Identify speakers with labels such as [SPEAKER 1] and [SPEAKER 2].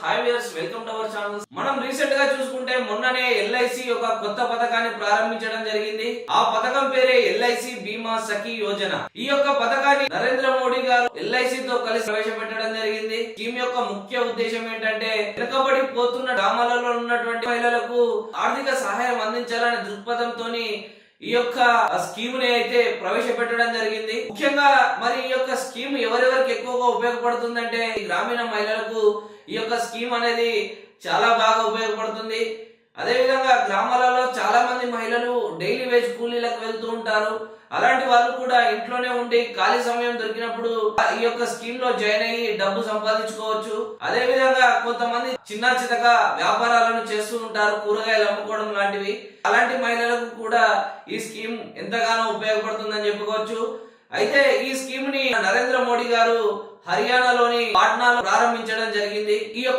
[SPEAKER 1] Hi viewers, welcome to our channel. మనం recent గా చూసుకుంటే మొన్ననే ఎల్ఐసి ఒక కొత్త పథకాన్ని ప్రారంభించడం జరిగింది. ఆ పథకం పేరే ఎల్ఐసి బీమా సఖీ యోజన. ఈ యొక్క పథకాన్ని నరేంద్ర మోడీ గారు ఎల్ఐసి తో కలిసి ప్రవేశపెట్టడం జరిగింది. స్కీమ్ యొక్క ముఖ్య ఉద్దేశం ఏంటంటే వెనుకబడి పోతున్న గ్రామాలలో ఉన్నటువంటి మహిళలకు ఆర్థిక సహాయం అందించాలనే దృక్పథంతోని ఈ యొక్క స్కీమ్ ని అయితే ప్రవేశపెట్టడం జరిగింది. ముఖ్యంగా మరి ఈ యొక్క స్కీమ్ ఎవరెవరికి ఎక్కువగా ఉపయోగపడుతుందంటే ఈ గ్రామీణ మహిళలకు ఈ యొక్క స్కీమ్ అనేది చాలా బాగా ఉపయోగపడుతుంది. అదే విధంగా గ్రామాలలో చాలా మంది మహిళలు డైలీ వేజ్ కూలీలకు వెళ్తూ ఉంటారు. అలాంటి వాళ్ళు కూడా ఇంట్లోనే ఉండి ఖాళీ సమయం దొరికినప్పుడు ఈ యొక్క స్కీమ్ లో జాయిన్ అయ్యి డబ్బు సంపాదించుకోవచ్చు. అదే విధంగా కొంతమంది చిన్న చితక వ్యాపారాలను చేస్తూ ఉంటారు, కూరగాయలు అమ్ముకోవడం లాంటివి. అలాంటి మహిళలకు కూడా ఈ స్కీమ్ ఎంతగానో ఉపయోగపడుతుందని చెప్పుకోవచ్చు. అయితే ఈ స్కీమ్ ని నరేంద్ర మోడీ గారు హర్యానాలోని పాట్నాలో ప్రారంభించడం జరిగింది. ఈ యొక్క